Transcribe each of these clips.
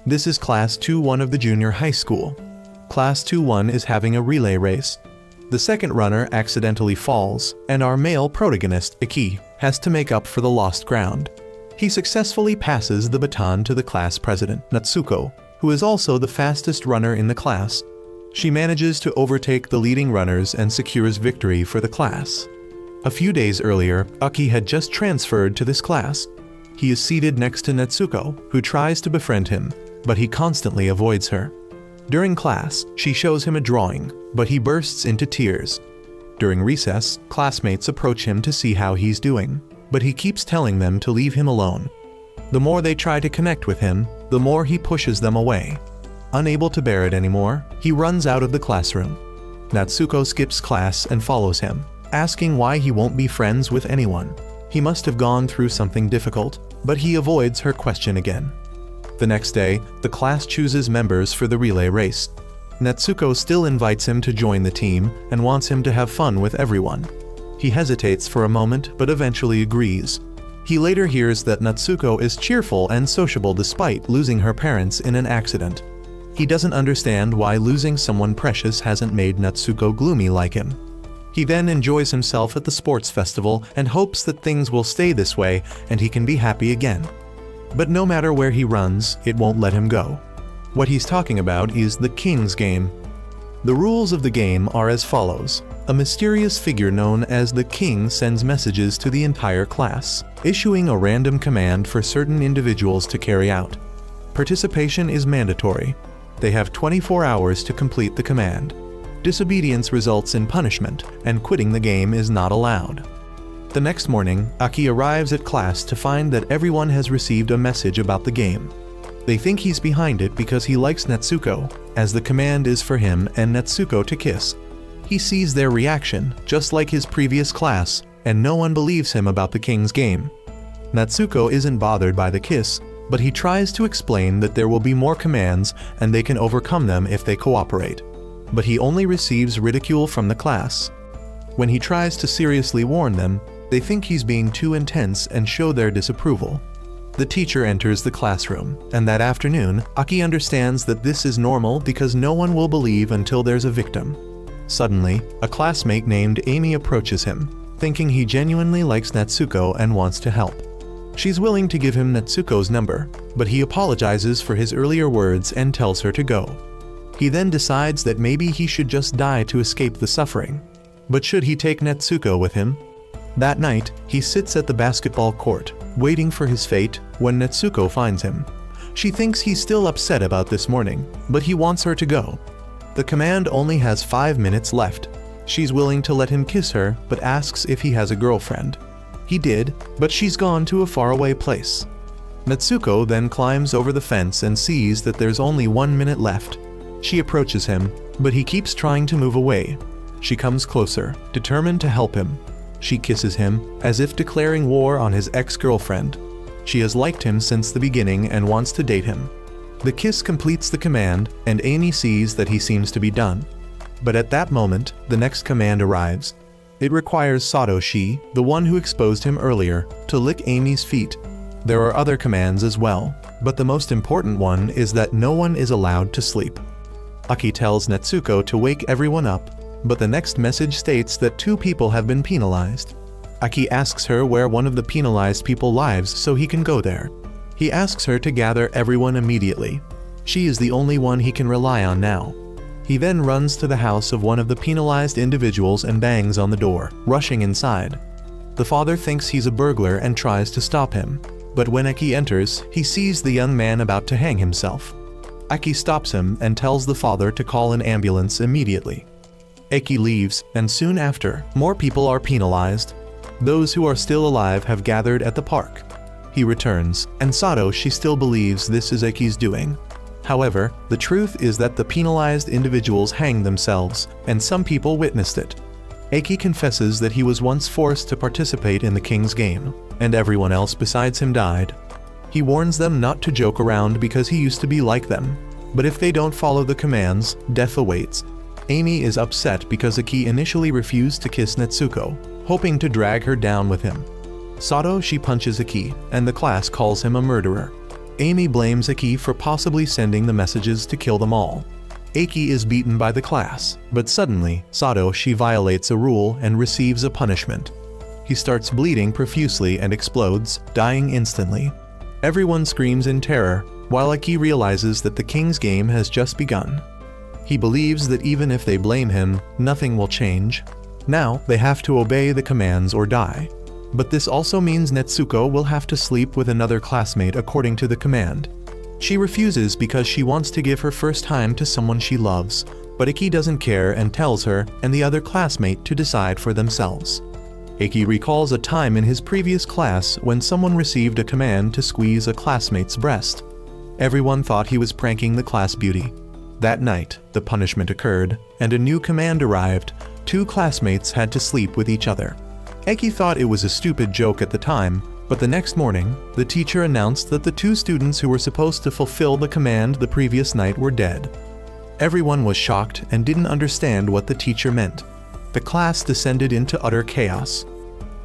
This is Class 2-1 of the junior high school. Class 2-1 is having a relay race. The second runner accidentally falls, and our male protagonist, Iki, has to make up for the lost ground. He successfully passes the baton to the class president, Natsuko, who is also the fastest runner in the class. She manages to overtake the leading runners and secures victory for the class. A few days earlier, Aki had just transferred to this class. He is seated next to Natsuko, who tries to befriend him, but he constantly avoids her. During class, she shows him a drawing, but he bursts into tears. During recess, classmates approach him to see how he's doing, but he keeps telling them to leave him alone. The more they try to connect with him, the more he pushes them away. Unable to bear it anymore, he runs out of the classroom. Natsuko skips class and follows him, asking why he won't be friends with anyone. He must have gone through something difficult, but he avoids her question again. The next day, the class chooses members for the relay race. Natsuko still invites him to join the team and wants him to have fun with everyone. He hesitates for a moment but eventually agrees. He later hears that Natsuko is cheerful and sociable despite losing her parents in an accident. He doesn't understand why losing someone precious hasn't made Natsuko gloomy like him. He then enjoys himself at the sports festival and hopes that things will stay this way and he can be happy again. But no matter where he runs, it won't let him go. What he's talking about is the King's Game. The rules of the game are as follows. A mysterious figure known as the King sends messages to the entire class, issuing a random command for certain individuals to carry out. Participation is mandatory. They have 24 hours to complete the command. Disobedience results in punishment, and quitting the game is not allowed. The next morning, Aki arrives at class to find that everyone has received a message about the game. They think he's behind it because he likes Natsuko, as the command is for him and Natsuko to kiss. He sees their reaction, just like his previous class, and no one believes him about the King's Game. Natsuko isn't bothered by the kiss, but he tries to explain that there will be more commands and they can overcome them if they cooperate. But he only receives ridicule from the class. When he tries to seriously warn them, they think he's being too intense and show their disapproval. The teacher enters the classroom, and that afternoon, Aki understands that this is normal because no one will believe until there's a victim. Suddenly, a classmate named Amy approaches him, thinking he genuinely likes Natsuko and wants to help. She's willing to give him Natsuko's number, but he apologizes for his earlier words and tells her to go. He then decides that maybe he should just die to escape the suffering. But should he take Natsuko with him? That night, he sits at the basketball court, waiting for his fate, when Natsuko finds him. She thinks he's still upset about this morning, but he wants her to go. The command only has 5 minutes left. She's willing to let him kiss her, but asks if he has a girlfriend. He did, but she's gone to a faraway place. Natsuko then climbs over the fence and sees that there's only 1 minute left. She approaches him, but he keeps trying to move away. She comes closer, determined to help him. She kisses him, as if declaring war on his ex-girlfriend. She has liked him since the beginning and wants to date him. The kiss completes the command, and Amy sees that he seems to be done. But at that moment, the next command arrives. It requires Satoshi, the one who exposed him earlier, to lick Amy's feet. There are other commands as well, but the most important one is that no one is allowed to sleep. Aki tells Natsuko to wake everyone up, but the next message states that 2 people have been penalized. Aki asks her where one of the penalized people lives so he can go there. He asks her to gather everyone immediately. She is the only one he can rely on now. He then runs to the house of one of the penalized individuals and bangs on the door, rushing inside. The father thinks he's a burglar and tries to stop him, but when Aki enters, he sees the young man about to hang himself. Aki stops him and tells the father to call an ambulance immediately. Aki leaves, and soon after, more people are penalized. Those who are still alive have gathered at the park. He returns, and Satoshi still believes this is Aki's doing. However, the truth is that the penalized individuals hanged themselves, and some people witnessed it. Aki confesses that he was once forced to participate in the King's Game, and everyone else besides him died. He warns them not to joke around because he used to be like them, but if they don't follow the commands, death awaits. Amy is upset because Aki initially refused to kiss Natsuko, hoping to drag her down with him. Satoshi punches Aki, and the class calls him a murderer. Amy blames Aki for possibly sending the messages to kill them all. Aki is beaten by the class, but suddenly, Satoshi violates a rule and receives a punishment. He starts bleeding profusely and explodes, dying instantly. Everyone screams in terror, while Aki realizes that the king's game has just begun. He believes that even if they blame him, nothing will change. Now, they have to obey the commands or die. But this also means Netsuko will have to sleep with another classmate according to the command. She refuses because she wants to give her first time to someone she loves, but Aki doesn't care and tells her and the other classmate to decide for themselves. Aki recalls a time in his previous class when someone received a command to squeeze a classmate's breast. Everyone thought he was pranking the class beauty. That night, the punishment occurred, and a new command arrived. 2 classmates had to sleep with each other. Aki thought it was a stupid joke at the time, but the next morning, the teacher announced that the 2 students who were supposed to fulfill the command the previous night were dead. Everyone was shocked and didn't understand what the teacher meant. The class descended into utter chaos.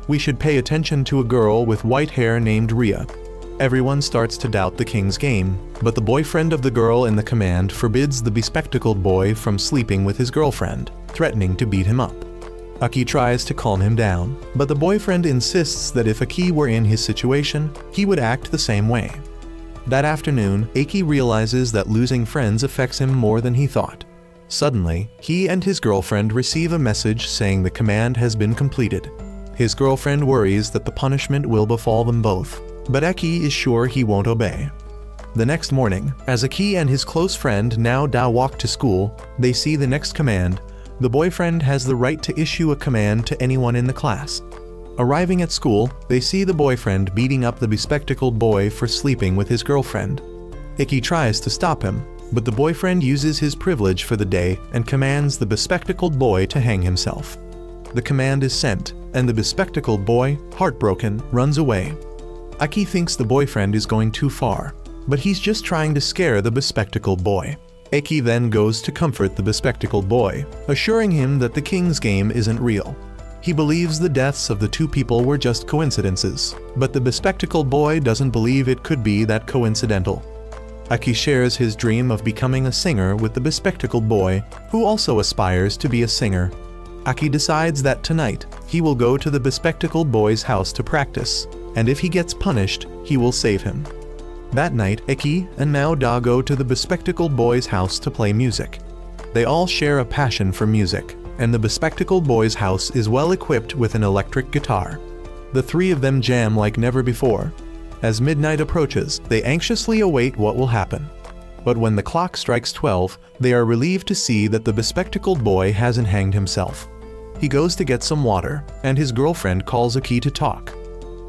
We should pay attention to a girl with white hair named Ria. Everyone starts to doubt the king's game, but the boyfriend of the girl in the command forbids the bespectacled boy from sleeping with his girlfriend, threatening to beat him up. Aki tries to calm him down, but the boyfriend insists that if Aki were in his situation, he would act the same way. That afternoon, Aki realizes that losing friends affects him more than he thought. Suddenly, he and his girlfriend receive a message saying the command has been completed. His girlfriend worries that the punishment will befall them both, but Aki is sure he won't obey. The next morning, as Aki and his close friend Nao Da walk to school, they see the next command. The boyfriend has the right to issue a command to anyone in the class. Arriving at school, they see the boyfriend beating up the bespectacled boy for sleeping with his girlfriend. Aki tries to stop him, but the boyfriend uses his privilege for the day and commands the bespectacled boy to hang himself. The command is sent, and the bespectacled boy, heartbroken, runs away. Aki thinks the boyfriend is going too far, but he's just trying to scare the bespectacled boy. Aki then goes to comfort the bespectacled boy, assuring him that the king's game isn't real. He believes the deaths of the 2 people were just coincidences, but the bespectacled boy doesn't believe it could be that coincidental. Aki shares his dream of becoming a singer with the bespectacled boy, who also aspires to be a singer. Aki decides that tonight, he will go to the bespectacled boy's house to practice, and if he gets punished, he will save him. That night, Aki and Nao Da go to the bespectacled boy's house to play music. They all share a passion for music, and the bespectacled boy's house is well equipped with an electric guitar. The 3 of them jam like never before. As midnight approaches, they anxiously await what will happen. But when the clock strikes 12, they are relieved to see that the bespectacled boy hasn't hanged himself. He goes to get some water, and his girlfriend calls Aki to talk.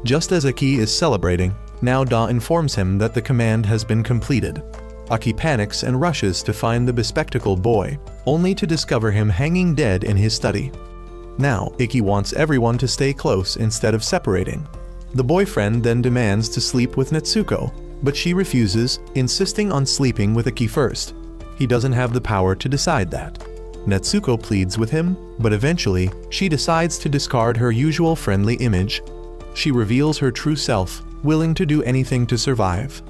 Just as Aki is celebrating, Nao Da informs him that the command has been completed. Aki panics and rushes to find the bespectacled boy, only to discover him hanging dead in his study. Now, Aki wants everyone to stay close instead of separating. The boyfriend then demands to sleep with Netsuko, but she refuses, insisting on sleeping with Aki first. He doesn't have the power to decide that. Netsuko pleads with him, but eventually, she decides to discard her usual friendly image. She reveals her true self, willing to do anything to survive.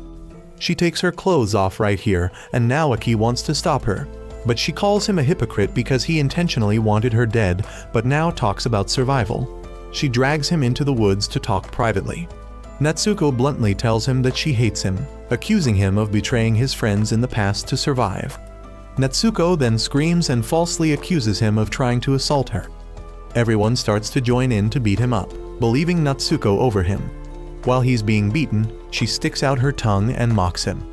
She takes her clothes off right here, and now Aki wants to stop her. But she calls him a hypocrite because he intentionally wanted her dead, but now talks about survival. She drags him into the woods to talk privately. Netsuko bluntly tells him that she hates him, accusing him of betraying his friends in the past to survive. Netsuko then screams and falsely accuses him of trying to assault her. Everyone starts to join in to beat him up, believing Netsuko over him. While he's being beaten, she sticks out her tongue and mocks him.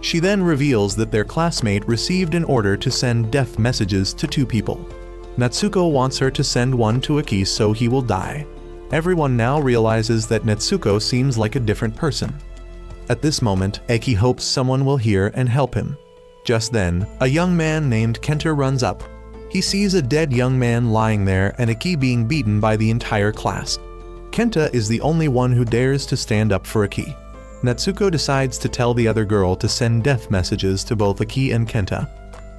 She then reveals that their classmate received an order to send death messages to 2 people. Netsuko wants her to send one to Aki so he will die. Everyone now realizes that Netsuko seems like a different person. At this moment, Aki hopes someone will hear and help him. Just then, a young man named Kenta runs up. He sees a dead young man lying there and Aki being beaten by the entire class. Kenta is the only one who dares to stand up for Aki. Netsuko decides to tell the other girl to send death messages to both Aki and Kenta.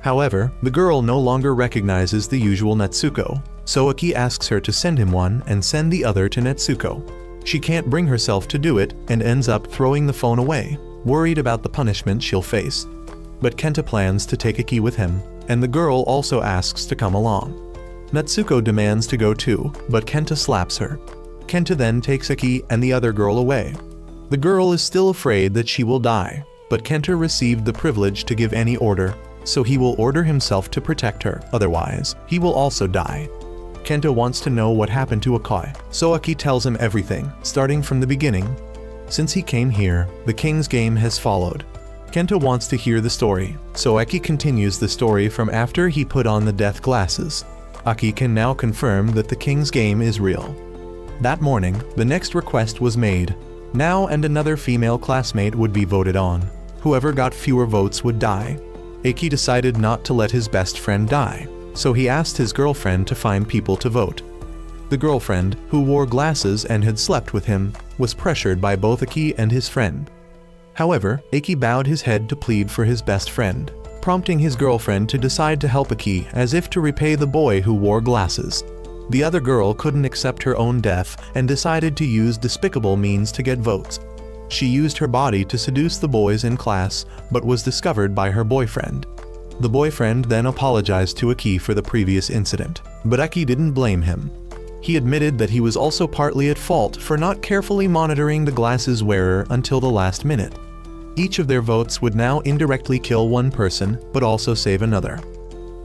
However, the girl no longer recognizes the usual Netsuko, so Aki asks her to send him one and send the other to Netsuko. She can't bring herself to do it and ends up throwing the phone away, worried about the punishment she'll face. But Kenta plans to take Aki with him, and the girl also asks to come along. Natsuko demands to go too, but Kenta slaps her. Kenta then takes Aki and the other girl away. The girl is still afraid that she will die, but Kenta received the privilege to give any order, so he will order himself to protect her, otherwise, he will also die. Kenta wants to know what happened to Aki, so Aki tells him everything, starting from the beginning. Since he came here, the king's game has followed. Kenta wants to hear the story, so Aki continues the story from after he put on the death glasses. Aki can now confirm that the king's game is real. That morning, the next request was made. Now and another female classmate would be voted on. Whoever got fewer votes would die. Aki decided not to let his best friend die, so he asked his girlfriend to find people to vote. The girlfriend, who wore glasses and had slept with him, was pressured by both Aki and his friend. However, Aki bowed his head to plead for his best friend, prompting his girlfriend to decide to help Aki as if to repay the boy who wore glasses. The other girl couldn't accept her own death and decided to use despicable means to get votes. She used her body to seduce the boys in class, but was discovered by her boyfriend. The boyfriend then apologized to Aki for the previous incident, but Aki didn't blame him. He admitted that he was also partly at fault for not carefully monitoring the glasses wearer until the last minute. Each of their votes would now indirectly kill one person, but also save another.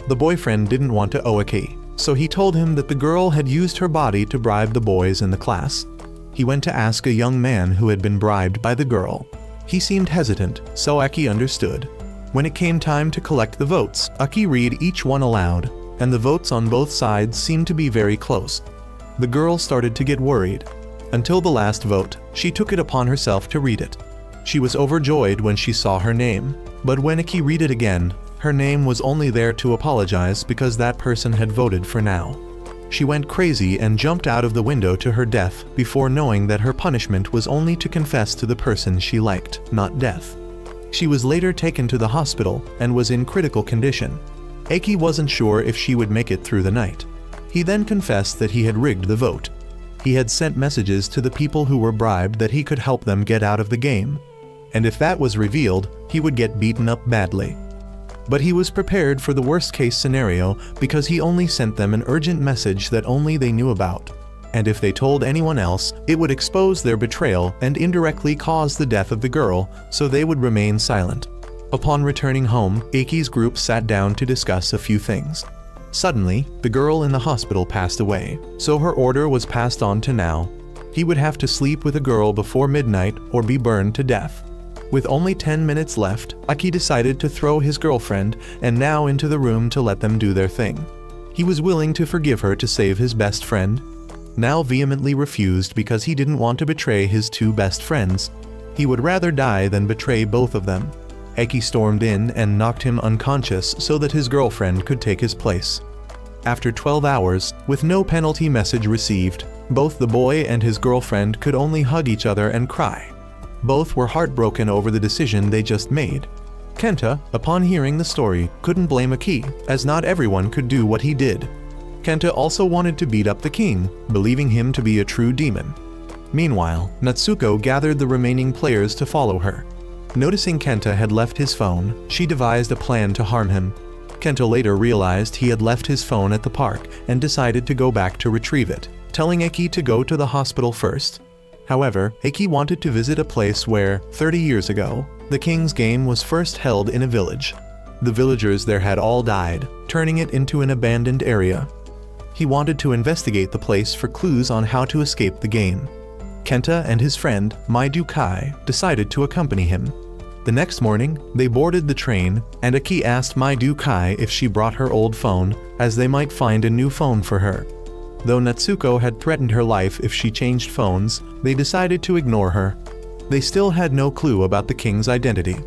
The boyfriend didn't want to owe Aki, so he told him that the girl had used her body to bribe the boys in the class. He went to ask a young man who had been bribed by the girl. He seemed hesitant, so Aki understood. When it came time to collect the votes, Aki read each one aloud, and the votes on both sides seemed to be very close. The girl started to get worried. Until the last vote, she took it upon herself to read it. She was overjoyed when she saw her name, but when Aki read it again, her name was only there to apologize because that person had voted for now. She went crazy and jumped out of the window to her death before knowing that her punishment was only to confess to the person she liked, not death. She was later taken to the hospital and was in critical condition. Aki wasn't sure if she would make it through the night. He then confessed that he had rigged the vote. He had sent messages to the people who were bribed that he could help them get out of the game. And if that was revealed, he would get beaten up badly. But he was prepared for the worst-case scenario because he only sent them an urgent message that only they knew about. And if they told anyone else, it would expose their betrayal and indirectly cause the death of the girl, so they would remain silent. Upon returning home, Aki's group sat down to discuss a few things. Suddenly, the girl in the hospital passed away, so her order was passed on to Now. He would have to sleep with a girl before midnight or be burned to death. With only 10 minutes left, Aki decided to throw his girlfriend and Now into the room to let them do their thing. He was willing to forgive her to save his best friend. Now vehemently refused because he didn't want to betray his two best friends. He would rather die than betray both of them. Aki stormed in and knocked him unconscious so that his girlfriend could take his place. After 12 hours, with no penalty message received, both the boy and his girlfriend could only hug each other and cry. Both were heartbroken over the decision they just made. Kenta, upon hearing the story, couldn't blame Aki, as not everyone could do what he did. Kenta also wanted to beat up the king, believing him to be a true demon. Meanwhile, Natsuko gathered the remaining players to follow her. Noticing Kenta had left his phone, she devised a plan to harm him. Kenta later realized he had left his phone at the park and decided to go back to retrieve it, telling Aki to go to the hospital first. However, Aki wanted to visit a place where, 30 years ago, the king's game was first held in a village. The villagers there had all died, turning it into an abandoned area. He wanted to investigate the place for clues on how to escape the game. Kenta and his friend, Maidu Kai, decided to accompany him. The next morning, they boarded the train, and Aki asked Maidu Kai if she brought her old phone, as they might find a new phone for her. Though Natsuko had threatened her life if she changed phones, they decided to ignore her. They still had no clue about the king's identity.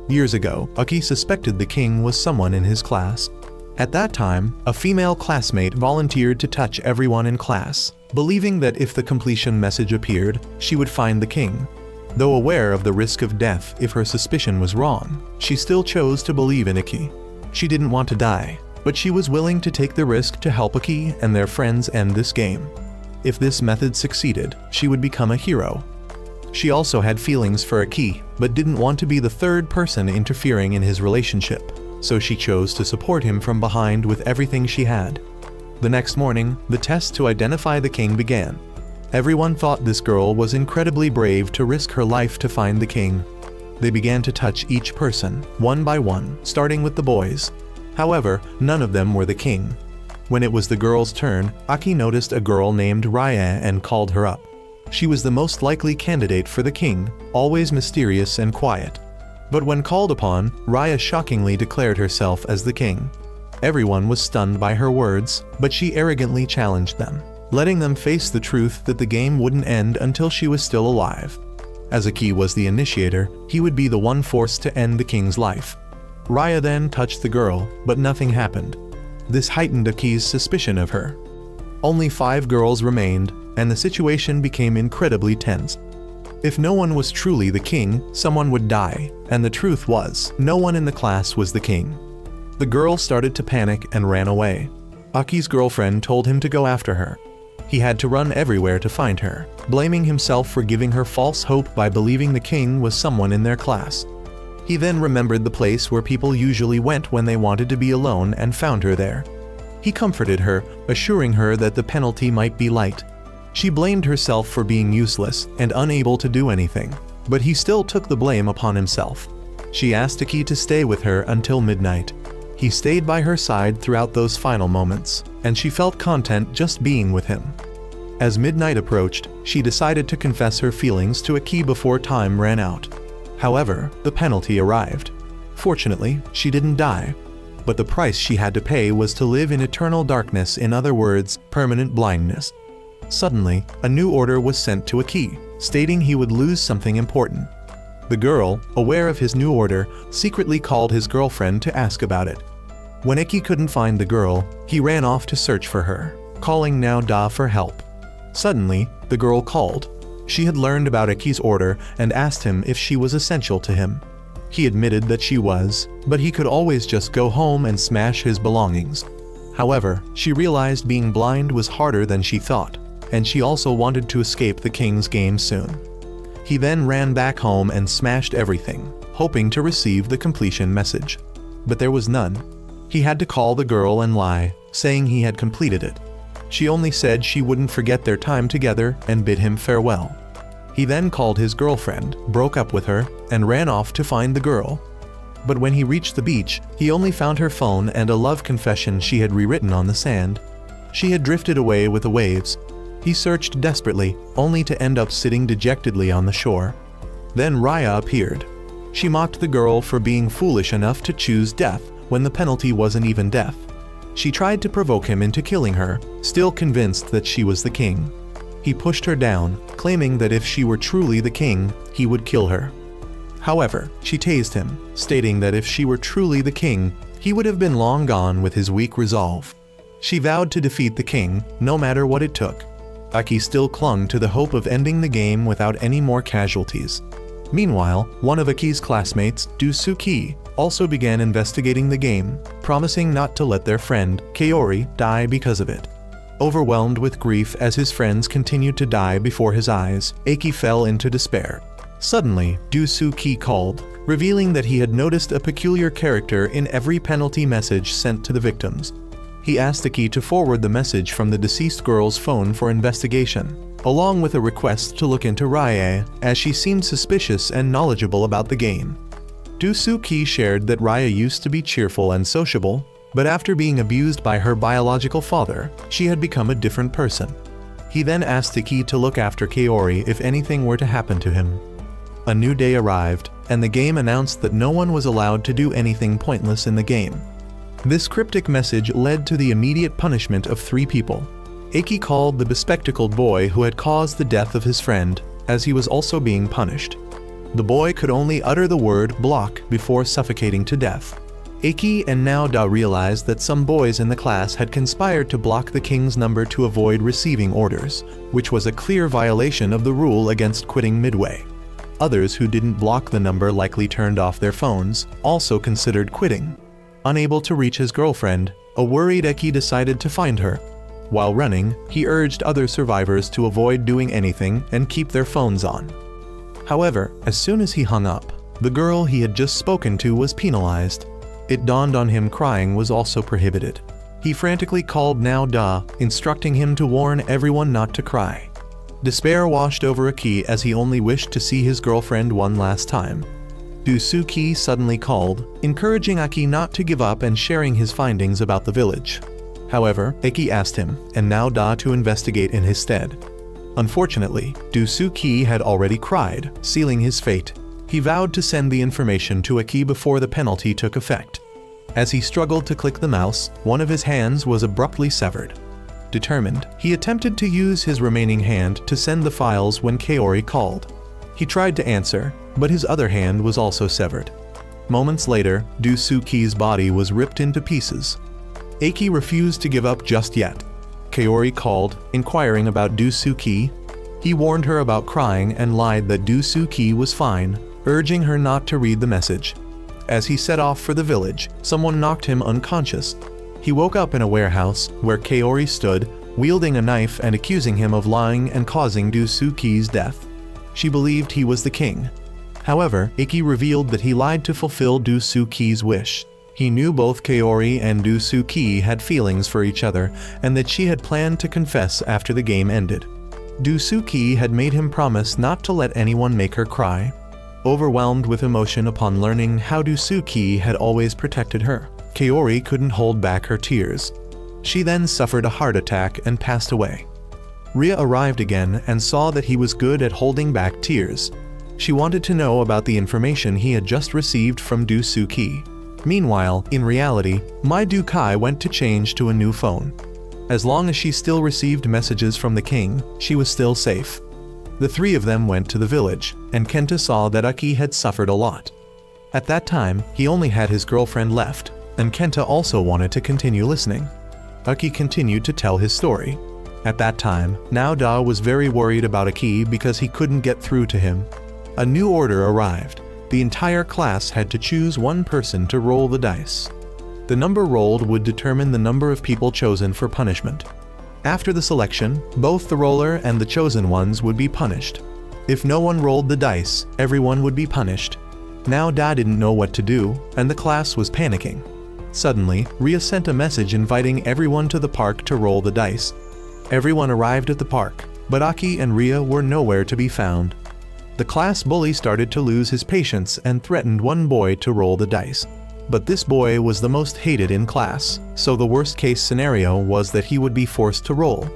Years ago, Aki suspected the king was someone in his class. At that time, a female classmate volunteered to touch everyone in class, believing that if the completion message appeared, she would find the king. Though aware of the risk of death if her suspicion was wrong, she still chose to believe in Aki. She didn't want to die, but she was willing to take the risk to help Aki and their friends end this game. If this method succeeded, she would become a hero. She also had feelings for Aki, but didn't want to be the third person interfering in his relationship, so she chose to support him from behind with everything she had. The next morning, the test to identify the king began. Everyone thought this girl was incredibly brave to risk her life to find the king. They began to touch each person, one by one, starting with the boys. However, none of them were the king. When it was the girl's turn, Aki noticed a girl named Raya and called her up. She was the most likely candidate for the king, always mysterious and quiet. But when called upon, Raya shockingly declared herself as the king. Everyone was stunned by her words, but she arrogantly challenged them, letting them face the truth that the game wouldn't end until she was still alive. As Aki was the initiator, he would be the one forced to end the king's life. Raya then touched the girl, but nothing happened. This heightened Aki's suspicion of her. Only 5 girls remained, and the situation became incredibly tense. If no one was truly the king, someone would die, and the truth was, no one in the class was the king. The girl started to panic and ran away. Aki's girlfriend told him to go after her. He had to run everywhere to find her, blaming himself for giving her false hope by believing the king was someone in their class. He then remembered the place where people usually went when they wanted to be alone and found her there. He comforted her, assuring her that the penalty might be light. She blamed herself for being useless and unable to do anything, but he still took the blame upon himself. She asked Aki to stay with her until midnight. He stayed by her side throughout those final moments, and she felt content just being with him. As midnight approached, she decided to confess her feelings to Aki before time ran out. However, the penalty arrived. Fortunately, she didn't die, but the price she had to pay was to live in eternal darkness, in other words, permanent blindness. Suddenly, a new order was sent to Aki, stating he would lose something important. The girl, aware of his new order, secretly called his girlfriend to ask about it. When Aki couldn't find the girl, he ran off to search for her, calling Now Da for help. Suddenly, the girl called. She had learned about Aki's order and asked him if she was essential to him. He admitted that she was, but he could always just go home and smash his belongings. However, she realized being blind was harder than she thought, and she also wanted to escape the king's game soon. He then ran back home and smashed everything, hoping to receive the completion message. But there was none. He had to call the girl and lie, saying he had completed it. She only said she wouldn't forget their time together and bid him farewell. He then called his girlfriend, broke up with her, and ran off to find the girl. But when he reached the beach, he only found her phone and a love confession she had rewritten on the sand. She had drifted away with the waves. He searched desperately, only to end up sitting dejectedly on the shore. Then Raya appeared. She mocked the girl for being foolish enough to choose death when the penalty wasn't even death. She tried to provoke him into killing her, still convinced that she was the king. He pushed her down, claiming that if she were truly the king, he would kill her. However, she tased him, stating that if she were truly the king, he would have been long gone with his weak resolve. She vowed to defeat the king, no matter what it took. Aki still clung to the hope of ending the game without any more casualties. Meanwhile, one of Aki's classmates, Jujutsu, also began investigating the game, promising not to let their friend, Kaori, die because of it. Overwhelmed with grief as his friends continued to die before his eyes, Aki fell into despair. Suddenly, Jujutsu called, revealing that he had noticed a peculiar character in every penalty message sent to the victims. He asked Aki to forward the message from the deceased girl's phone for investigation, along with a request to look into Raya, as she seemed suspicious and knowledgeable about the game. Jujutsu shared that Raya used to be cheerful and sociable, but after being abused by her biological father, she had become a different person. He then asked Aki to look after Kaori if anything were to happen to him. A new day arrived, and the game announced that no one was allowed to do anything pointless in the game. This cryptic message led to the immediate punishment of 3 people. Aki called the bespectacled boy who had caused the death of his friend, as he was also being punished. The boy could only utter the word block before suffocating to death. Aki and Now Da realized that some boys in the class had conspired to block the king's number to avoid receiving orders, which was a clear violation of the rule against quitting midway. Others who didn't block the number likely turned off their phones, also considered quitting. Unable to reach his girlfriend, a worried Aki decided to find her. While running, he urged other survivors to avoid doing anything and keep their phones on. However, as soon as he hung up, the girl he had just spoken to was penalized. It dawned on him crying was also prohibited. He frantically called Now Da, instructing him to warn everyone not to cry. Despair washed over Aki as he only wished to see his girlfriend one last time. Dusuki suddenly called, encouraging Aki not to give up and sharing his findings about the village. However, Aki asked him, and Now Da to investigate in his stead. Unfortunately, Dusuki had already cried, sealing his fate. He vowed to send the information to Aki before the penalty took effect. As he struggled to click the mouse, one of his hands was abruptly severed. Determined, he attempted to use his remaining hand to send the files when Kaori called. He tried to answer, but his other hand was also severed. Moments later, Dusuki's body was ripped into pieces. Aki refused to give up just yet. Kaori called, inquiring about Dusuki. He warned her about crying and lied that Dusuki was fine, urging her not to read the message. As he set off for the village, someone knocked him unconscious. He woke up in a warehouse where Kaori stood, wielding a knife and accusing him of lying and causing Dusuki's death. She believed he was the king. However, Iki revealed that he lied to fulfill Dusuki's wish. He knew both Kaori and Dusuki had feelings for each other and that she had planned to confess after the game ended. Dusuki had made him promise not to let anyone make her cry. Overwhelmed with emotion upon learning how Dusuki had always protected her, Kaori couldn't hold back her tears. She then suffered a heart attack and passed away. Ria arrived again and saw that he was good at holding back tears. She wanted to know about the information he had just received from Dusuki. Meanwhile, in reality, Mai Dukai went to change to a new phone. As long as she still received messages from the king, she was still safe. The three of them went to the village, and Kenta saw that Aki had suffered a lot. At that time, he only had his girlfriend left, and Kenta also wanted to continue listening. Aki continued to tell his story. At that time, Now Da was very worried about Aki because he couldn't get through to him. A new order arrived. The entire class had to choose one person to roll the dice. The number rolled would determine the number of people chosen for punishment. After the selection, both the roller and the chosen ones would be punished. If no one rolled the dice, everyone would be punished. Now Da didn't know what to do, and the class was panicking. Suddenly, Ria sent a message inviting everyone to the park to roll the dice. Everyone arrived at the park, but Aki and Ria were nowhere to be found. The class bully started to lose his patience and threatened one boy to roll the dice. But this boy was the most hated in class, so the worst-case scenario was that he would be forced to roll.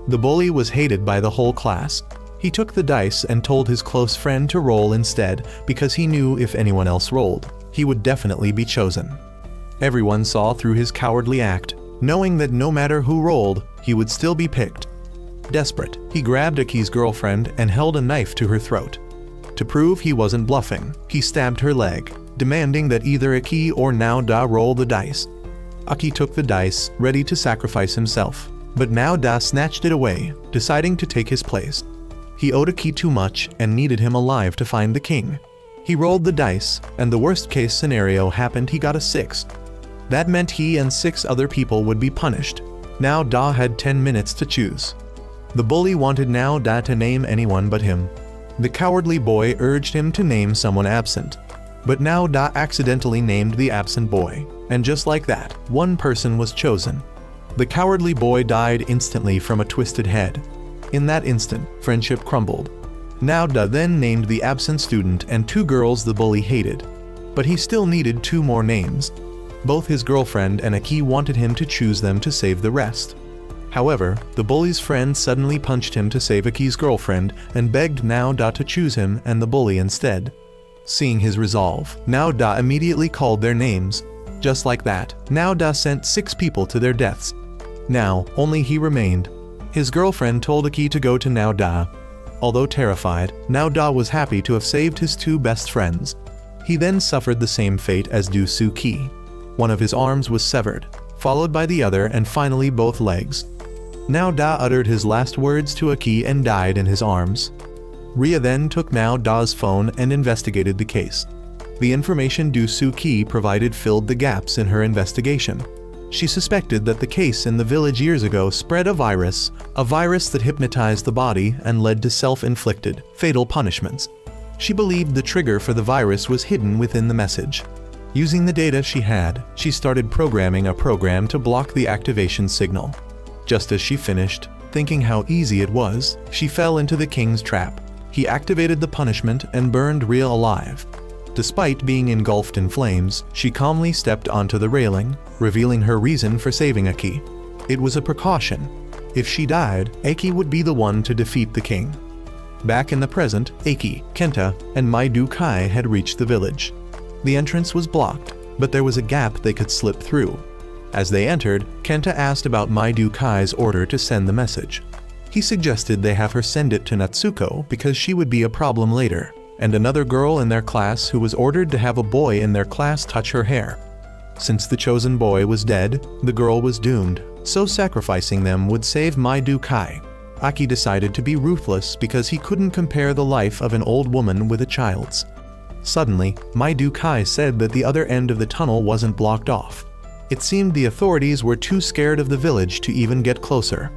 The bully was hated by the whole class. He took the dice and told his close friend to roll instead because he knew if anyone else rolled, he would definitely be chosen. Everyone saw through his cowardly act, knowing that no matter who rolled, he would still be picked. Desperate, he grabbed Aki's girlfriend and held a knife to her throat. To prove he wasn't bluffing, he stabbed her leg, demanding that either Aki or Now Da roll the dice. Aki took the dice, ready to sacrifice himself, but Now Da snatched it away, deciding to take his place. He owed Aki too much and needed him alive to find the king. He rolled the dice, and the worst-case scenario happened. He got a 6. That meant he and 6 other people would be punished. Now Da had 10 minutes to choose. The bully wanted Now Da to name anyone but him. The cowardly boy urged him to name someone absent. But Now Da accidentally named the absent boy, and just like that, one person was chosen. The cowardly boy died instantly from a twisted head. In that instant, friendship crumbled. Now Da then named the absent student and 2 girls the bully hated. But he still needed 2 more names. Both his girlfriend and Aki wanted him to choose them to save the rest. However, the bully's friend suddenly punched him to save Aki's girlfriend and begged Now Da to choose him and the bully instead. Seeing his resolve, Now Da immediately called their names. Just like that, Now Da sent 6 people to their deaths. Now, only he remained. His girlfriend told Aki to go to Now Da. Although terrified, Now Da was happy to have saved his 2 best friends. He then suffered the same fate as Dusuki. One of his arms was severed, followed by the other and finally both legs. Now Da uttered his last words to Aki and died in his arms. Ria then took Now Da's phone and investigated the case. The information Dusuki provided filled the gaps in her investigation. She suspected that the case in the village years ago spread a virus that hypnotized the body and led to self-inflicted, fatal punishments. She believed the trigger for the virus was hidden within the message. Using the data she had, she started programming a program to block the activation signal. Just as she finished, thinking how easy it was, she fell into the king's trap. He activated the punishment and burned Rizz alive. Despite being engulfed in flames, she calmly stepped onto the railing, revealing her reason for saving Aki. It was a precaution. If she died, Aki would be the one to defeat the king. Back in the present, Aki, Kenta, and Mai-do-kai had reached the village. The entrance was blocked, but there was a gap they could slip through. As they entered, Kenta asked about Mai-do-kai's order to send the message. He suggested they have her send it to Natsuko because she would be a problem later, and another girl in their class who was ordered to have a boy in their class touch her hair. Since the chosen boy was dead, the girl was doomed, so sacrificing them would save Mai-do-kai. Aki decided to be ruthless because he couldn't compare the life of an old woman with a child's. Suddenly, Mai-do-kai said that the other end of the tunnel wasn't blocked off. It seemed the authorities were too scared of the village to even get closer.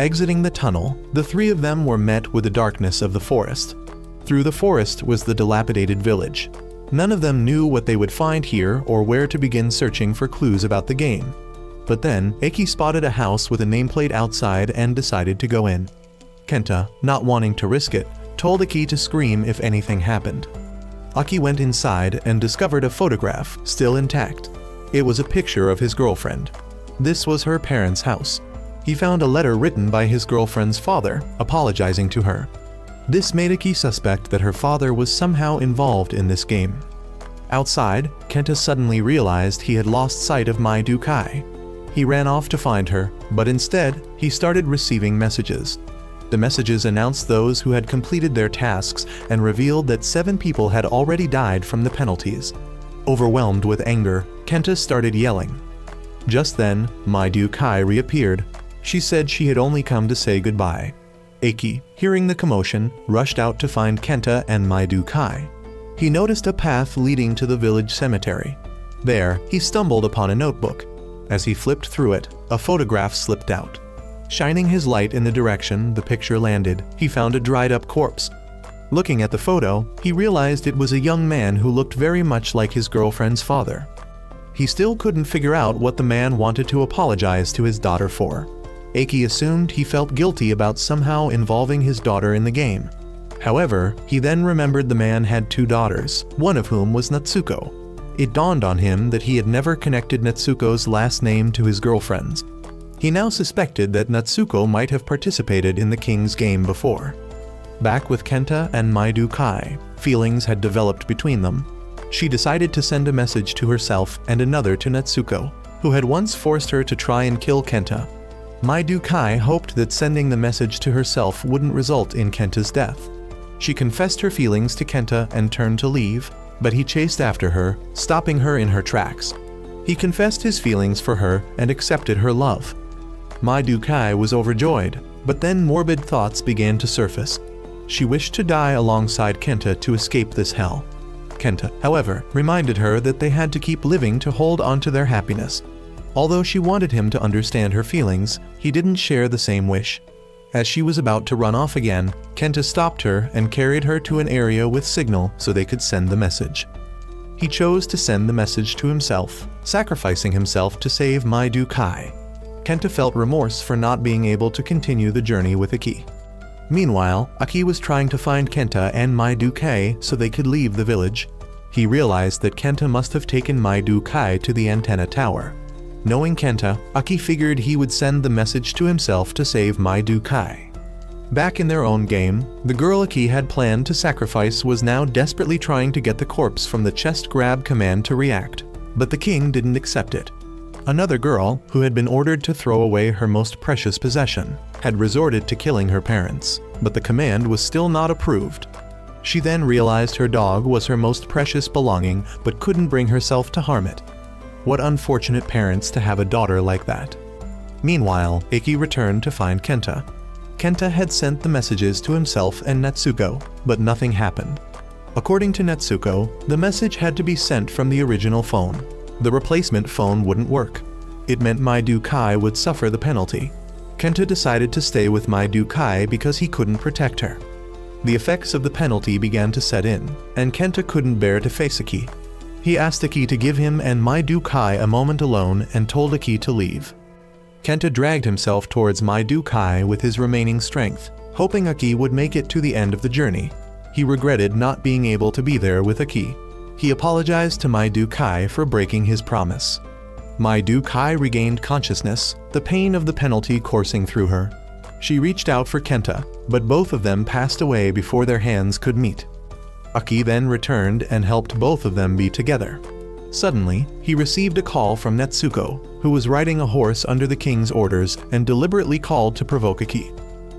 Exiting the tunnel, the three of them were met with the darkness of the forest. Through the forest was the dilapidated village. None of them knew what they would find here or where to begin searching for clues about the game. But then, Aki spotted a house with a nameplate outside and decided to go in. Kenta, not wanting to risk it, told Aki to scream if anything happened. Aki went inside and discovered a photograph, still intact. It was a picture of his girlfriend. This was her parents' house. He found a letter written by his girlfriend's father, apologizing to her. This made Aki suspect that her father was somehow involved in this game. Outside, Kenta suddenly realized he had lost sight of Mai-do-kai. He ran off to find her, but instead, he started receiving messages. The messages announced those who had completed their tasks and revealed that 7 people had already died from the penalties. Overwhelmed with anger, Kenta started yelling. Just then, Mai-do-kai reappeared. She said she had only come to say goodbye. Aki, hearing the commotion, rushed out to find Kenta and Mai-do-kai. He noticed a path leading to the village cemetery. There, he stumbled upon a notebook. As he flipped through it, a photograph slipped out. Shining his light in the direction the picture landed, he found a dried-up corpse. Looking at the photo, he realized it was a young man who looked very much like his girlfriend's father. He still couldn't figure out what the man wanted to apologize to his daughter for. Aki assumed he felt guilty about somehow involving his daughter in the game. However, he then remembered the man had 2 daughters, one of whom was Natsuko. It dawned on him that he had never connected Natsuko's last name to his girlfriend's. He now suspected that Natsuko might have participated in the king's game before. Back with Kenta and Mai-do-kai, feelings had developed between them. She decided to send a message to herself and another to Natsuko, who had once forced her to try and kill Kenta. Mai-do-kai hoped that sending the message to herself wouldn't result in Kenta's death. She confessed her feelings to Kenta and turned to leave, but he chased after her, stopping her in her tracks. He confessed his feelings for her and accepted her love. Mai-do-kai was overjoyed, but then morbid thoughts began to surface. She wished to die alongside Kenta to escape this hell. Kenta, however, reminded her that they had to keep living to hold on to their happiness. Although she wanted him to understand her feelings, he didn't share the same wish. As she was about to run off again, Kenta stopped her and carried her to an area with signal so they could send the message. He chose to send the message to himself, sacrificing himself to save Mai-do-kai. Kenta felt remorse for not being able to continue the journey with Aki. Meanwhile, Aki was trying to find Kenta and Mai-do-kai so they could leave the village. He realized that Kenta must have taken Mai-do-kai to the antenna tower. Knowing Kenta, Aki figured he would send the message to himself to save Mai-do-kai. Back in their own game, the girl Aki had planned to sacrifice was now desperately trying to get the corpse from the chest grab command to react, but the king didn't accept it. Another girl, who had been ordered to throw away her most precious possession, had resorted to killing her parents, but the command was still not approved. She then realized her dog was her most precious belonging but couldn't bring herself to harm it. What unfortunate parents to have a daughter like that. Meanwhile, Aki returned to find Kenta. Kenta had sent the messages to himself and Natsuko, but nothing happened. According to Natsuko, the message had to be sent from the original phone. The replacement phone wouldn't work. It meant Mai-do-kai would suffer the penalty. Kenta decided to stay with Mai-do-kai because he couldn't protect her. The effects of the penalty began to set in, and Kenta couldn't bear to face Aki. He asked Aki to give him and Maidu Kai a moment alone and told Aki to leave. Kenta dragged himself towards Maidu Kai with his remaining strength, hoping Aki would make it to the end of the journey. He regretted not being able to be there with Aki. He apologized to Maidu Kai for breaking his promise. Maidu Kai regained consciousness, the pain of the penalty coursing through her. She reached out for Kenta, but both of them passed away before their hands could meet. Aki then returned and helped both of them be together. Suddenly, he received a call from Netsuko, who was riding a horse under the king's orders and deliberately called to provoke Aki.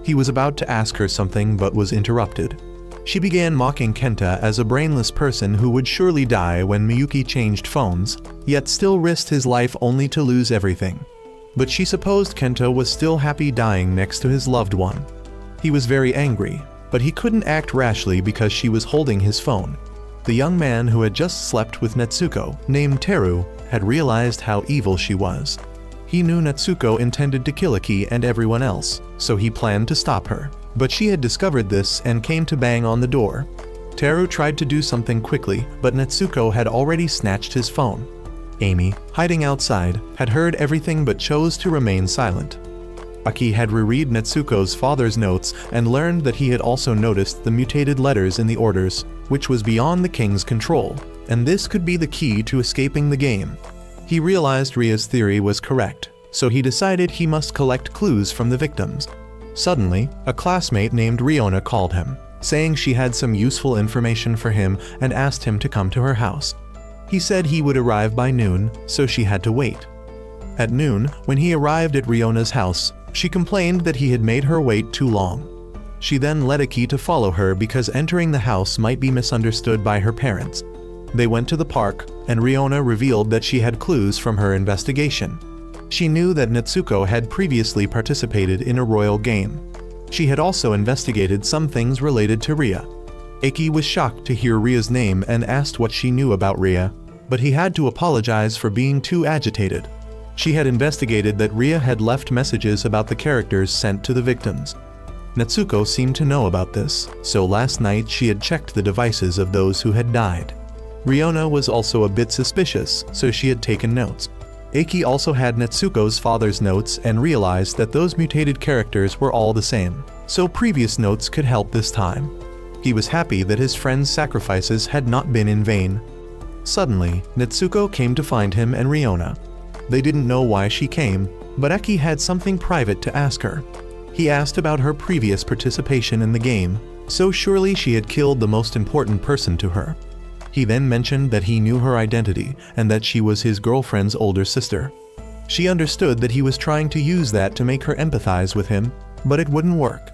He was about to ask her something but was interrupted. She began mocking Kenta as a brainless person who would surely die when Miyuki changed phones, yet still risked his life only to lose everything. But she supposed Kenta was still happy dying next to his loved one. He was very angry, but he couldn't act rashly because she was holding his phone. The young man who had just slept with Netsuko, named Teru, had realized how evil she was. He knew Netsuko intended to kill Aki and everyone else, so he planned to stop her. But she had discovered this and came to bang on the door. Teru tried to do something quickly, but Netsuko had already snatched his phone. Amy, hiding outside, had heard everything but chose to remain silent. Aki had reread Netsuko's father's notes and learned that he had also noticed the mutated letters in the orders, which was beyond the king's control, and this could be the key to escaping the game. He realized Ria's theory was correct, so he decided he must collect clues from the victims. Suddenly, a classmate named Riona called him, saying she had some useful information for him and asked him to come to her house. He said he would arrive by noon, so she had to wait. At noon, when he arrived at Riona's house, she complained that he had made her wait too long. She then led Aki to follow her because entering the house might be misunderstood by her parents. They went to the park, and Riona revealed that she had clues from her investigation. She knew that Netsuko had previously participated in a royal game. She had also investigated some things related to Ria. Aki was shocked to hear Ria's name and asked what she knew about Ria, but he had to apologize for being too agitated. She had investigated that Ria had left messages about the characters sent to the victims. Netsuko seemed to know about this, so last night she had checked the devices of those who had died. Riona was also a bit suspicious, so she had taken notes. Aki also had Netsuko's father's notes and realized that those mutated characters were all the same, so previous notes could help this time. He was happy that his friend's sacrifices had not been in vain. Suddenly, Netsuko came to find him and Riona. They didn't know why she came, but Aki had something private to ask her. He asked about her previous participation in the game, so surely she had killed the most important person to her. He then mentioned that he knew her identity and that she was his girlfriend's older sister. She understood that he was trying to use that to make her empathize with him, but it wouldn't work.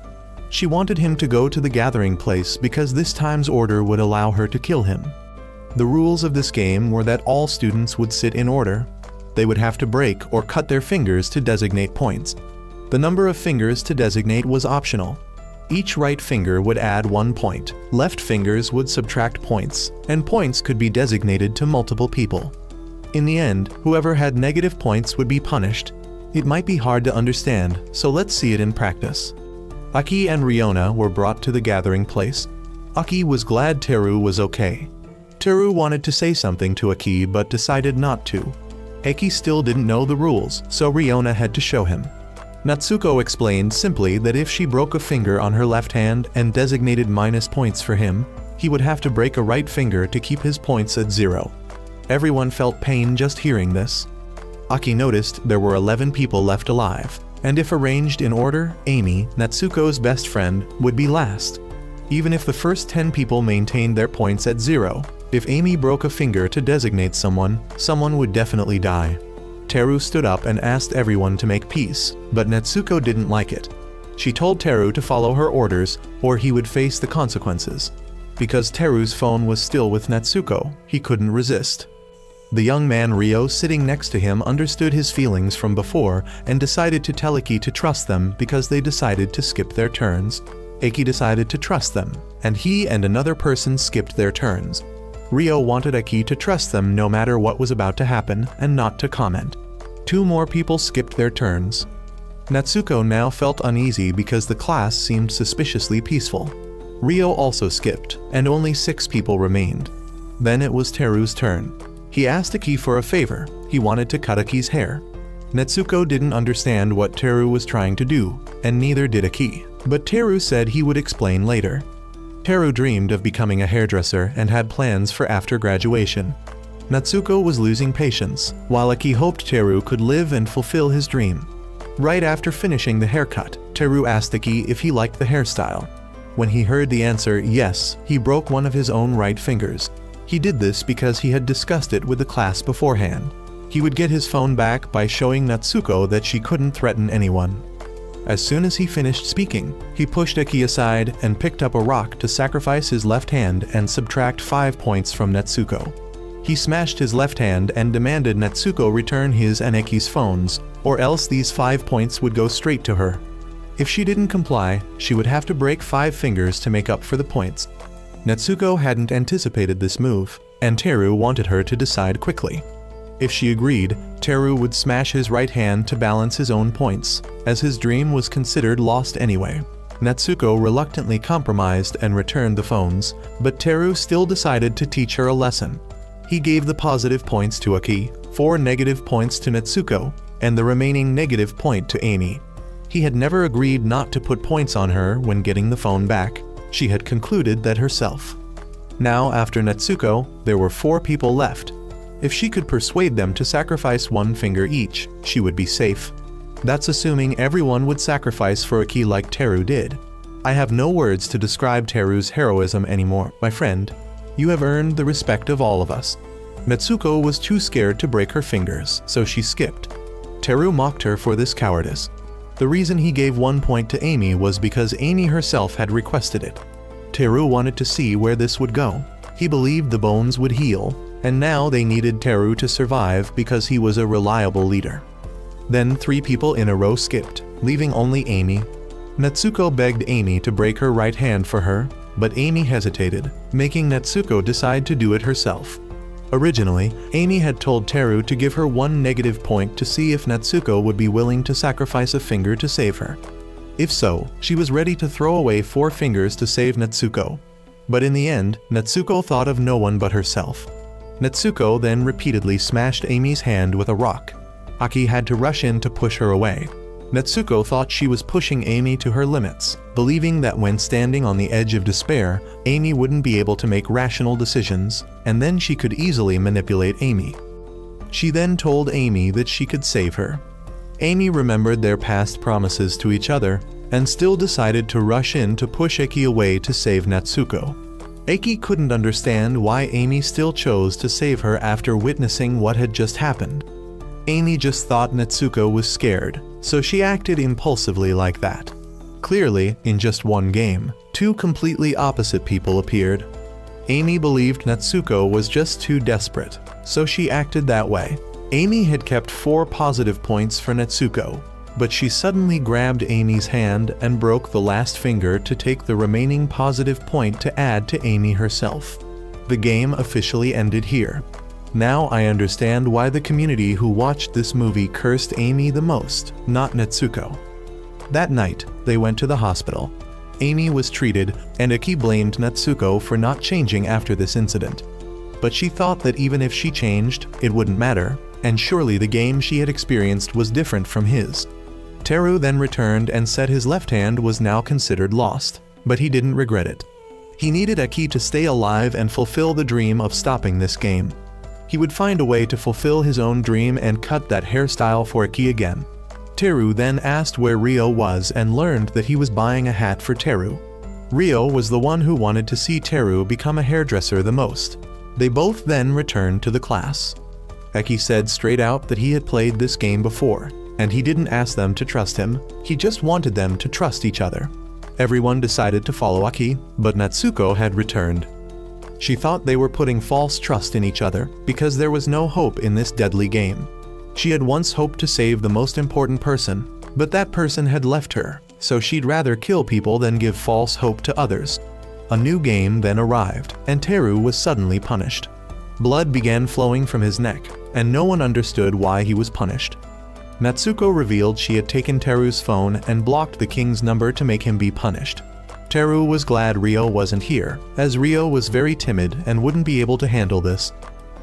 She wanted him to go to the gathering place because this time's order would allow her to kill him. The rules of this game were that all students would sit in order. They would have to break or cut their fingers to designate points. The number of fingers to designate was optional. Each right finger would add 1 point, left fingers would subtract points, and points could be designated to multiple people. In the end, whoever had negative points would be punished. It might be hard to understand, so let's see it in practice. Aki and Riona were brought to the gathering place. Aki was glad Teru was okay. Teru wanted to say something to Aki but decided not to. Aki still didn't know the rules, so Riona had to show him. Natsuko explained simply that if she broke a finger on her left hand and designated minus points for him, he would have to break a right finger to keep his points at 0. Everyone felt pain just hearing this. Aki noticed there were 11 people left alive, and if arranged in order, Amy, Natsuko's best friend, would be last. Even if the first 10 people maintained their points at 0, if Amy broke a finger to designate someone, someone would definitely die. Teru stood up and asked everyone to make peace, but Natsuko didn't like it. She told Teru to follow her orders or he would face the consequences. Because Teru's phone was still with Natsuko, he couldn't resist. The young man Ryo sitting next to him understood his feelings from before and decided to tell Aki to trust them because they decided to skip their turns. Aki decided to trust them, and he and another person skipped their turns. Ryo wanted Aki to trust them no matter what was about to happen and not to comment. 2 more people skipped their turns. Natsuko now felt uneasy because the class seemed suspiciously peaceful. Ryo also skipped, and only 6 people remained. Then it was Teru's turn. He asked Aki for a favor. He wanted to cut Aki's hair. Natsuko didn't understand what Teru was trying to do, and neither did Aki, but Teru said he would explain later. Teru dreamed of becoming a hairdresser and had plans for after graduation. Natsuko was losing patience, while Aki hoped Teru could live and fulfill his dream. Right after finishing the haircut, Teru asked Aki if he liked the hairstyle. When he heard the answer yes, he broke one of his own right fingers. He did this because he had discussed it with the class beforehand. He would get his phone back by showing Natsuko that she couldn't threaten anyone. As soon as he finished speaking, he pushed Aki aside and picked up a rock to sacrifice his left hand and subtract 5 points from Natsuko. He smashed his left hand and demanded Natsuko return his and Aki's phones, or else these 5 points would go straight to her. If she didn't comply, she would have to break 5 fingers to make up for the points. Natsuko hadn't anticipated this move, and Teru wanted her to decide quickly. If she agreed, Teru would smash his right hand to balance his own points, as his dream was considered lost anyway. Natsuko reluctantly compromised and returned the phones, but Teru still decided to teach her a lesson. He gave the positive points to Aki, 4 negative points to Natsuko, and the remaining negative point to Amy. He had never agreed not to put points on her when getting the phone back. She had concluded that herself. Now, after Natsuko, there were 4 people left. If she could persuade them to sacrifice 1 finger each, she would be safe. That's assuming everyone would sacrifice for Aki like Teru did. I have no words to describe Teru's heroism anymore, my friend. You have earned the respect of all of us. Natsuko was too scared to break her fingers, so she skipped. Teru mocked her for this cowardice. The reason he gave 1 point to Amy was because Amy herself had requested it. Teru wanted to see where this would go. He believed the bones would heal, and now they needed Teru to survive because he was a reliable leader. Then 3 people in a row skipped, leaving only Amy. Natsuko begged Amy to break her right hand for her, but Amy hesitated, making Natsuko decide to do it herself. Originally, Amy had told Teru to give her 1 negative point to see if Natsuko would be willing to sacrifice a finger to save her. If so, she was ready to throw away 4 fingers to save Natsuko. But in the end, Natsuko thought of no one but herself. Natsuko then repeatedly smashed Amy's hand with a rock. Aki had to rush in to push her away. Natsuko thought she was pushing Amy to her limits, believing that when standing on the edge of despair, Amy wouldn't be able to make rational decisions, and then she could easily manipulate Amy. She then told Amy that she could save her. Amy remembered their past promises to each other, and still decided to rush in to push Aki away to save Natsuko. Aki couldn't understand why Amy still chose to save her after witnessing what had just happened. Amy just thought Natsuko was scared, so she acted impulsively like that. Clearly, in just 1 game, 2 completely opposite people appeared. Amy believed Natsuko was just too desperate, so she acted that way. Amy had kept 4 positive points for Natsuko, but she suddenly grabbed Amy's hand and broke the last finger to take the remaining positive point to add to Amy herself. The game officially ended here. Now I understand why the community who watched this movie cursed Amy the most, not Natsuko. That night, they went to the hospital. Amy was treated, and Aki blamed Natsuko for not changing after this incident. But she thought that even if she changed, it wouldn't matter, and surely the game she had experienced was different from his. Teru then returned and said his left hand was now considered lost, but he didn't regret it. He needed Aki to stay alive and fulfill the dream of stopping this game. He would find a way to fulfill his own dream and cut that hairstyle for Aki again. Teru then asked where Ryo was and learned that he was buying a hat for Teru. Ryo was the one who wanted to see Teru become a hairdresser the most. They both then returned to the class. Aki said straight out that he had played this game before, and he didn't ask them to trust him, he just wanted them to trust each other. Everyone decided to follow Aki, but Natsuko had returned. She thought they were putting false trust in each other because there was no hope in this deadly game. She had once hoped to save the most important person, but that person had left her, so she'd rather kill people than give false hope to others. A new game then arrived, and Teru was suddenly punished. Blood began flowing from his neck, and no one understood why he was punished. Natsuko revealed she had taken Teru's phone and blocked the king's number to make him be punished. Teru was glad Ryo wasn't here, as Ryo was very timid and wouldn't be able to handle this.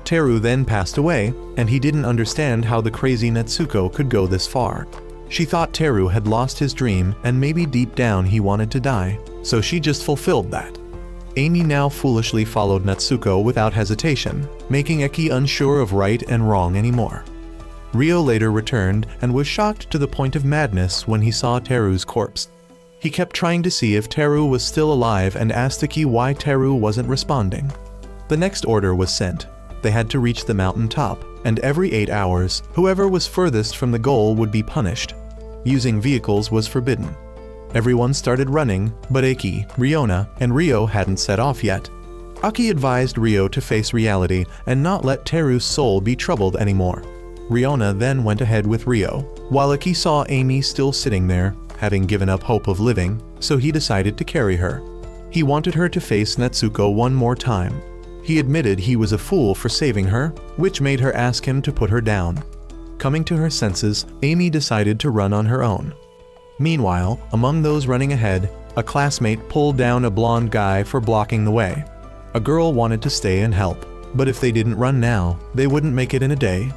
Teru then passed away, and he didn't understand how the crazy Natsuko could go this far. She thought Teru had lost his dream and maybe deep down he wanted to die, so she just fulfilled that. Amy now foolishly followed Natsuko without hesitation, making Eki unsure of right and wrong anymore. Ryo later returned and was shocked to the point of madness when he saw Teru's corpse. He kept trying to see if Teru was still alive and asked Eki why Teru wasn't responding. The next order was sent. They had to reach the mountain top, and every 8 hours, whoever was furthest from the goal would be punished. Using vehicles was forbidden. Everyone started running, but Eki, Ryona, and Ryo hadn't set off yet. Aki advised Ryo to face reality and not let Teru's soul be troubled anymore. Ryona then went ahead with Ryo, while Eki saw Amy still sitting there, having given up hope of living, so he decided to carry her. He wanted her to face Natsuko one more time. He admitted he was a fool for saving her, which made her ask him to put her down. Coming to her senses, Amy decided to run on her own. Meanwhile, among those running ahead, a classmate pulled down a blonde guy for blocking the way. A girl wanted to stay and help, but if they didn't run now, they wouldn't make it in a day.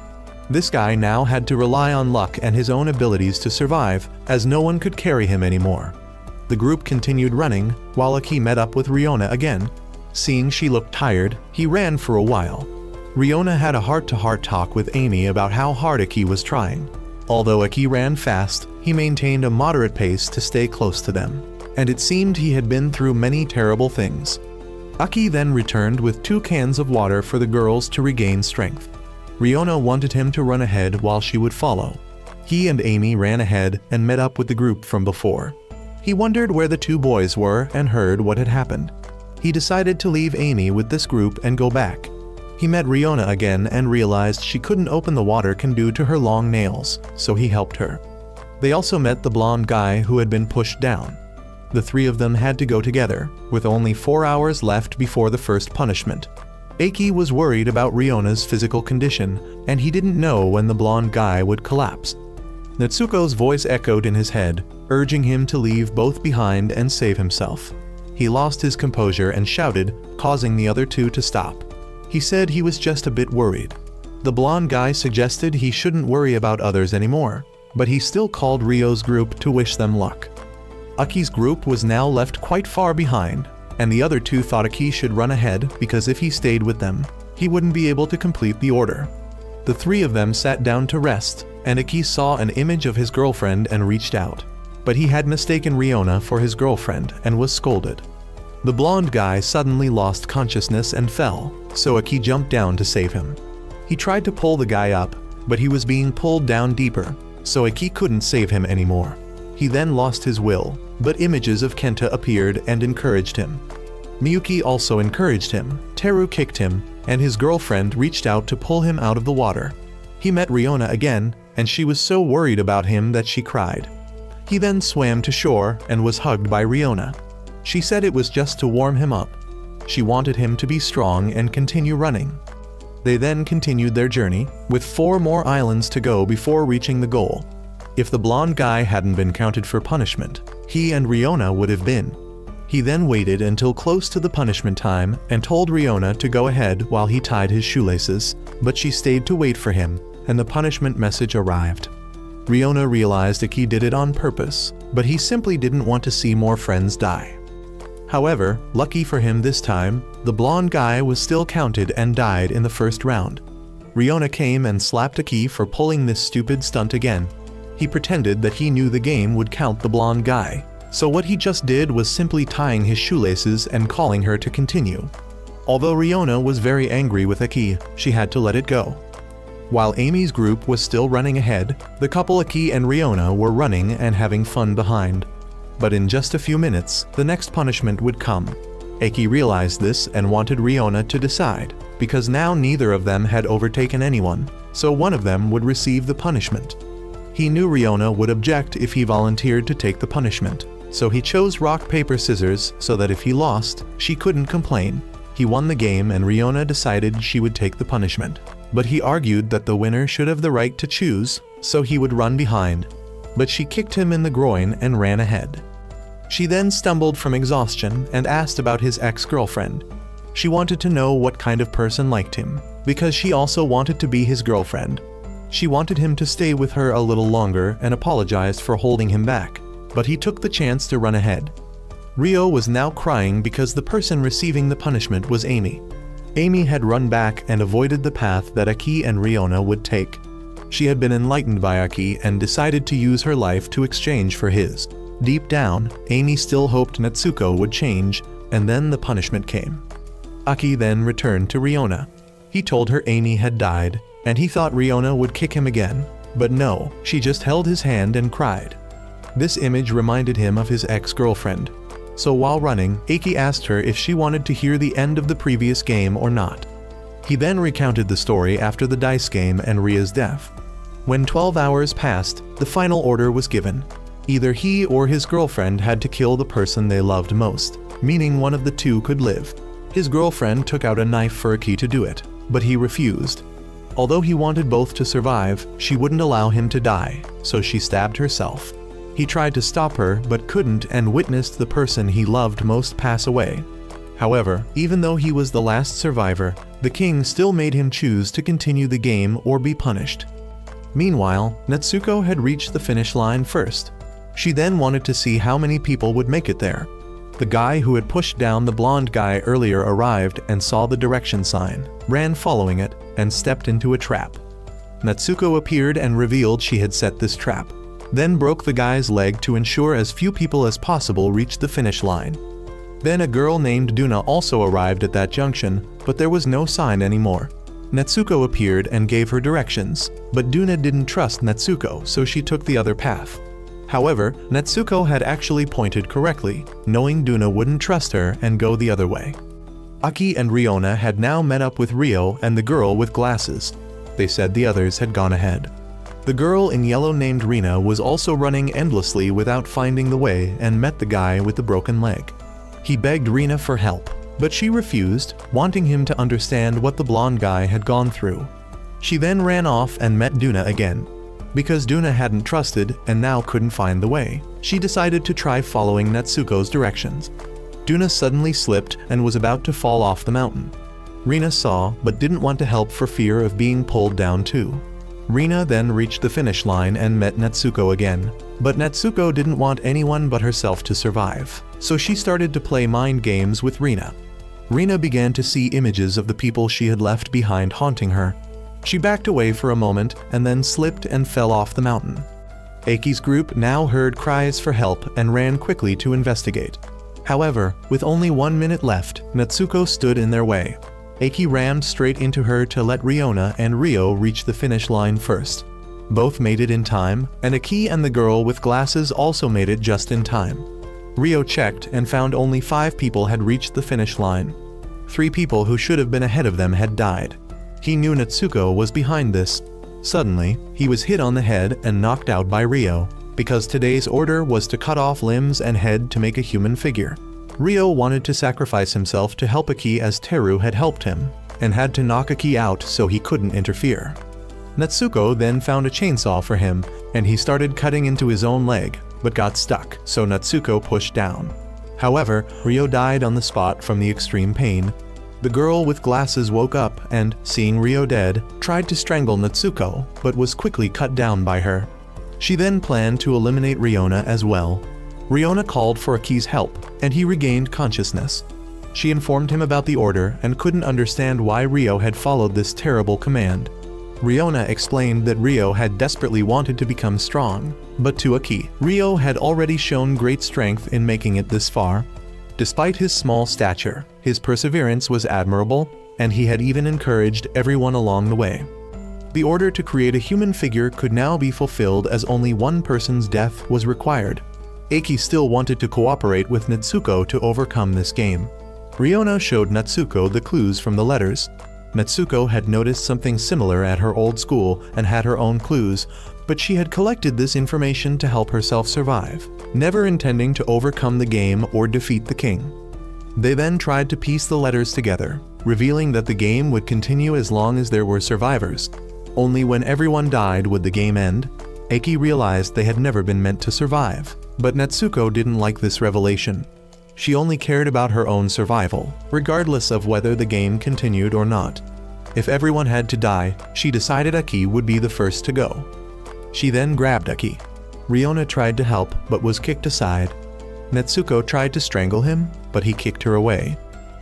This guy now had to rely on luck and his own abilities to survive, as no one could carry him anymore. The group continued running, while Eki met up with Ryona again. Seeing she looked tired, he ran for a while. Ryona had a heart-to-heart talk with Amy about how hard Eki was trying. Although Eki ran fast, he maintained a moderate pace to stay close to them, and it seemed he had been through many terrible things. Aki then returned with 2 cans of water for the girls to regain strength. Ryona wanted him to run ahead while she would follow. He and Amy ran ahead and met up with the group from before. He wondered where the 2 boys were and heard what had happened. He decided to leave Amy with this group and go back. He met Ryona again and realized she couldn't open the water can due to her long nails, so he helped her. They also met the blonde guy who had been pushed down. The 3 of them had to go together, with only 4 hours left before the first punishment. Eki was worried about Ryona's physical condition, and he didn't know when the blonde guy would collapse. Natsuko's voice echoed in his head, urging him to leave both behind and save himself. He lost his composure and shouted, causing the other 2 to stop. He said he was just a bit worried. The blonde guy suggested he shouldn't worry about others anymore, but he still called Ryo's group to wish them luck. Aki's group was now left quite far behind, and the other 2 thought Aki should run ahead because if he stayed with them, he wouldn't be able to complete the order. The 3 of them sat down to rest, and Aki saw an image of his girlfriend and reached out. But he had mistaken Ryona for his girlfriend and was scolded. The blonde guy suddenly lost consciousness and fell, so Aki jumped down to save him. He tried to pull the guy up, but he was being pulled down deeper, so Aki couldn't save him anymore. He then lost his will, but images of Kenta appeared and encouraged him. Miyuki also encouraged him, Teru kicked him, and his girlfriend reached out to pull him out of the water. He met Ryona again, and she was so worried about him that she cried. He then swam to shore and was hugged by Ryona. She said it was just to warm him up. She wanted him to be strong and continue running. They then continued their journey, with 4 more islands to go before reaching the goal. If the blonde guy hadn't been counted for punishment, he and Ryona would have been. He then waited until close to the punishment time and told Ryona to go ahead while he tied his shoelaces, but she stayed to wait for him, and the punishment message arrived. Ryona realized Aki did it on purpose, but he simply didn't want to see more friends die. However, lucky for him this time, the blonde guy was still counted and died in the first round. Ryona came and slapped Aki for pulling this stupid stunt again. He pretended that he knew the game would count the blonde guy, so what he just did was simply tying his shoelaces and calling her to continue. Although Ryona was very angry with Aki, she had to let it go. While Amy's group was still running ahead, the couple Aki and Ryona were running and having fun behind. But in just a few minutes, the next punishment would come. Aki realized this and wanted Ryona to decide, because now neither of them had overtaken anyone, so one of them would receive the punishment. He knew Ryona would object if he volunteered to take the punishment, so he chose rock, paper, scissors so that if he lost, she couldn't complain. He won the game and Ryona decided she would take the punishment, but he argued that the winner should have the right to choose, so he would run behind. But she kicked him in the groin and ran ahead. She then stumbled from exhaustion and asked about his ex-girlfriend. She wanted to know what kind of person liked him, because she also wanted to be his girlfriend. She wanted him to stay with her a little longer and apologized for holding him back, but he took the chance to run ahead. Ryo was now crying because the person receiving the punishment was Amy. Amy had run back and avoided the path that Aki and Riona would take. She had been enlightened by Aki and decided to use her life to exchange for his. Deep down, Amy still hoped Natsuko would change, and then the punishment came. Aki then returned to Riona. He told her Amy had died, and he thought Riona would kick him again, but no, she just held his hand and cried. This image reminded him of his ex-girlfriend. So while running, Aki asked her if she wanted to hear the end of the previous game or not. He then recounted the story after the dice game and Ria's death. When 12 hours passed, the final order was given. Either he or his girlfriend had to kill the person they loved most, meaning one of the two could live. His girlfriend took out a knife for Aki to do it, but he refused. Although he wanted both to survive, she wouldn't allow him to die, so she stabbed herself. He tried to stop her but couldn't and witnessed the person he loved most pass away. However, even though he was the last survivor, the king still made him choose to continue the game or be punished. Meanwhile, Natsuko had reached the finish line first. She then wanted to see how many people would make it there. The guy who had pushed down the blonde guy earlier arrived and saw the direction sign, ran following it, and stepped into a trap. Natsuko appeared and revealed she had set this trap, then broke the guy's leg to ensure as few people as possible reached the finish line. Then a girl named Duna also arrived at that junction, but there was no sign anymore. Natsuko appeared and gave her directions, but Duna didn't trust Natsuko, so she took the other path. However, Natsuko had actually pointed correctly, knowing Duna wouldn't trust her and go the other way. Aki and Riona had now met up with Ryo and the girl with glasses. They said the others had gone ahead. The girl in yellow named Rina was also running endlessly without finding the way and met the guy with the broken leg. He begged Rina for help, but she refused, wanting him to understand what the blonde guy had gone through. She then ran off and met Duna again. Because Duna hadn't trusted and now couldn't find the way, she decided to try following Natsuko's directions. Duna suddenly slipped and was about to fall off the mountain. Rina saw but didn't want to help for fear of being pulled down too. Rina then reached the finish line and met Natsuko again, but Natsuko didn't want anyone but herself to survive, so she started to play mind games with Rina. Rina began to see images of the people she had left behind haunting her. She backed away for a moment and then slipped and fell off the mountain. Aki's group now heard cries for help and ran quickly to investigate. However, with only 1 minute left, Natsuko stood in their way. Aki rammed straight into her to let Riona and Ryo reach the finish line first. Both made it in time, and Aki and the girl with glasses also made it just in time. Ryo checked and found only 5 people had reached the finish line. 3 people who should have been ahead of them had died. He knew Natsuko was behind this. Suddenly, he was hit on the head and knocked out by Ryo, because today's order was to cut off limbs and head to make a human figure. Ryo wanted to sacrifice himself to help Aki as Teru had helped him, and had to knock Aki out so he couldn't interfere. Natsuko then found a chainsaw for him, and he started cutting into his own leg, but got stuck, so Natsuko pushed down. However, Ryo died on the spot from the extreme pain. The girl with glasses woke up and, seeing Ryo dead, tried to strangle Natsuko, but was quickly cut down by her. She then planned to eliminate Riona as well. Riona called for Aki's help, and he regained consciousness. She informed him about the order and couldn't understand why Ryo had followed this terrible command. Riona explained that Ryo had desperately wanted to become strong, but to Aki, Ryo had already shown great strength in making it this far. Despite his small stature, his perseverance was admirable, and he had even encouraged everyone along the way. The order to create a human figure could now be fulfilled as only one person's death was required. Aki still wanted to cooperate with Natsuko to overcome this game. Riona showed Natsuko the clues from the letters. Natsuko had noticed something similar at her old school and had her own clues, but she had collected this information to help herself survive, never intending to overcome the game or defeat the king. They then tried to piece the letters together, revealing that the game would continue as long as there were survivors. Only when everyone died would the game end. Aki realized they had never been meant to survive. But Natsuko didn't like this revelation. She only cared about her own survival, regardless of whether the game continued or not. If everyone had to die, she decided Aki would be the first to go. She then grabbed Aki. Riona tried to help but was kicked aside. Natsuko tried to strangle him, but he kicked her away.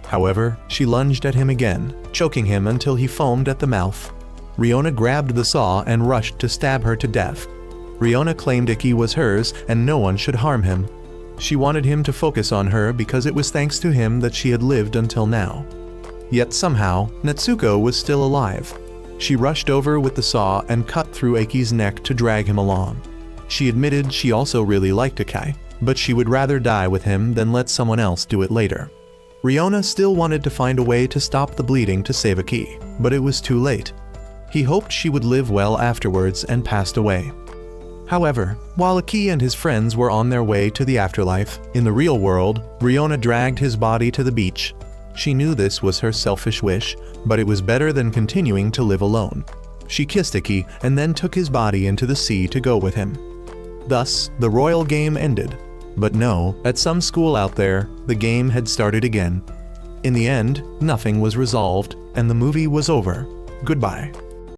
However, she lunged at him again, choking him until he foamed at the mouth. Riona grabbed the saw and rushed to stab her to death. Riona claimed Aki was hers and no one should harm him. She wanted him to focus on her because it was thanks to him that she had lived until now. Yet somehow, Natsuko was still alive. She rushed over with the saw and cut through Aki's neck to drag him along. She admitted she also really liked Aki, but she would rather die with him than let someone else do it later. Riona still wanted to find a way to stop the bleeding to save Aki, but it was too late. He hoped she would live well afterwards and passed away. However, while Aki and his friends were on their way to the afterlife, in the real world, Riona dragged his body to the beach. She knew this was her selfish wish, but it was better than continuing to live alone. She kissed Aki and then took his body into the sea to go with him. Thus, the royal game ended. But no, at some school out there, the game had started again. In the end, nothing was resolved, and the movie was over. Goodbye.